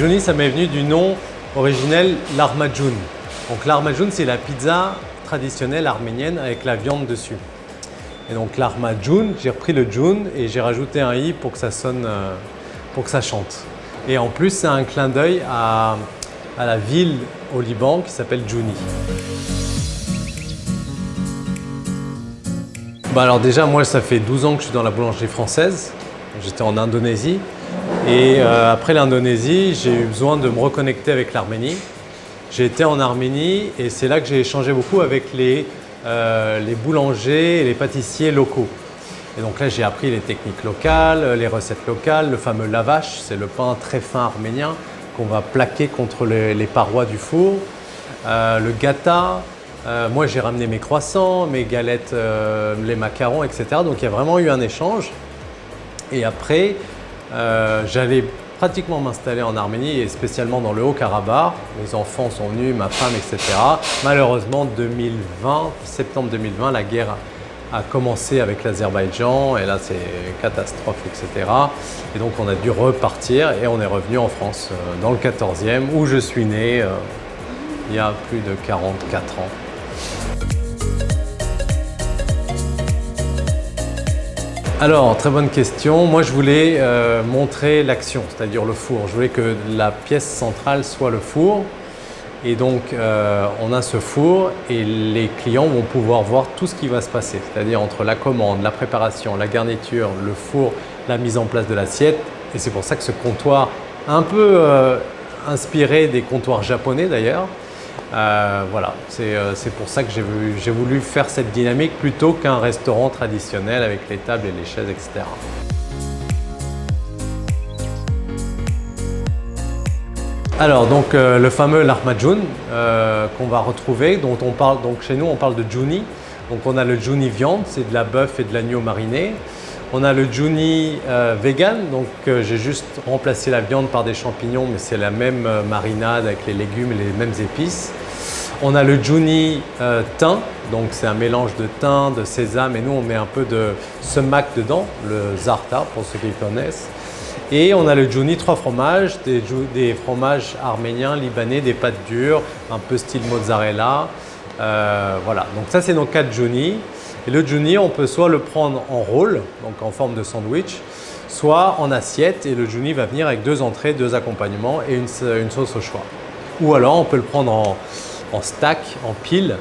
Jouni, ça m'est venu du nom originel lahmacun. Donc lahmacun, c'est la pizza traditionnelle arménienne avec la viande dessus. Et donc lahmacun, j'ai repris le jun et j'ai rajouté un i pour que ça sonne, pour que ça chante. Et en plus, c'est un clin d'œil à la ville au Liban qui s'appelle Jouni. Alors déjà, moi, ça fait 12 ans que je suis dans la boulangerie française. J'étais en Indonésie. Et après l'Indonésie, j'ai eu besoin de me reconnecter avec l'Arménie. J'ai été en Arménie et c'est là que j'ai échangé beaucoup avec les boulangers et les pâtissiers locaux. Et donc là, j'ai appris les techniques locales, les recettes locales, le fameux lavash, c'est le pain très fin arménien qu'on va plaquer contre les parois du four, le gata. Moi, j'ai ramené mes croissants, mes galettes, les macarons, etc. Donc il y a vraiment eu un échange. Et après, j'allais pratiquement m'installer en Arménie et spécialement dans le Haut-Karabakh. Mes enfants sont venus, ma femme, etc. Malheureusement, 2020, septembre 2020, la guerre a commencé avec l'Azerbaïdjan et là c'est catastrophe, etc. Et donc on a dû repartir et on est revenu en France, dans le 14e, où je suis né il y a plus de 44 ans. Alors, très bonne question. Moi, je voulais montrer l'action, c'est-à-dire le four. Je voulais que la pièce centrale soit le four. Et donc, on a ce four et les clients vont pouvoir voir tout ce qui va se passer, c'est-à-dire entre la commande, la préparation, la garniture, le four, la mise en place de l'assiette. Et c'est pour ça que ce comptoir, un peu inspiré des comptoirs japonais d'ailleurs, voilà, c'est pour ça que j'ai voulu faire cette dynamique plutôt qu'un restaurant traditionnel avec les tables et les chaises, etc. Alors donc le fameux lahmacun qu'on va retrouver, dont on parle donc chez nous on parle de jouni. Donc on a le jouni viande, c'est de la bœuf et de l'agneau mariné. On a le jouni vegan, donc j'ai juste remplacé la viande par des champignons, mais c'est la même marinade avec les légumes et les mêmes épices. On a le jouni thym, donc c'est un mélange de thym, de sésame, et nous on met un peu de sumac dedans, le zarta pour ceux qui connaissent. Et on a le jouni 3 fromages, des fromages arméniens, libanais, des pâtes dures, un peu style mozzarella. Voilà, donc ça c'est nos 4 jouni. Et le jouni, on peut soit le prendre en roll, donc en forme de sandwich, soit en assiette. Et le jouni va venir avec 2 entrées, 2 accompagnements et une sauce au choix. Ou alors on peut le prendre en stack, en pile.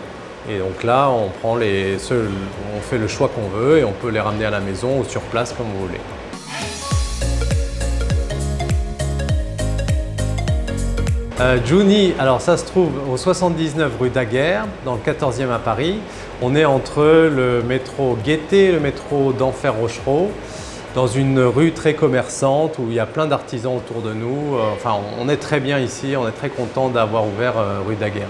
Et donc là, on fait le choix qu'on veut et on peut les ramener à la maison ou sur place comme vous voulez. Jouni, alors ça se trouve au 79 rue Daguerre, dans le 14e à Paris. On est entre le métro Gaîté et le métro d'Enfer-Rochereau, dans une rue très commerçante où il y a plein d'artisans autour de nous. Enfin, on est très bien ici, on est très content d'avoir ouvert rue Daguerre.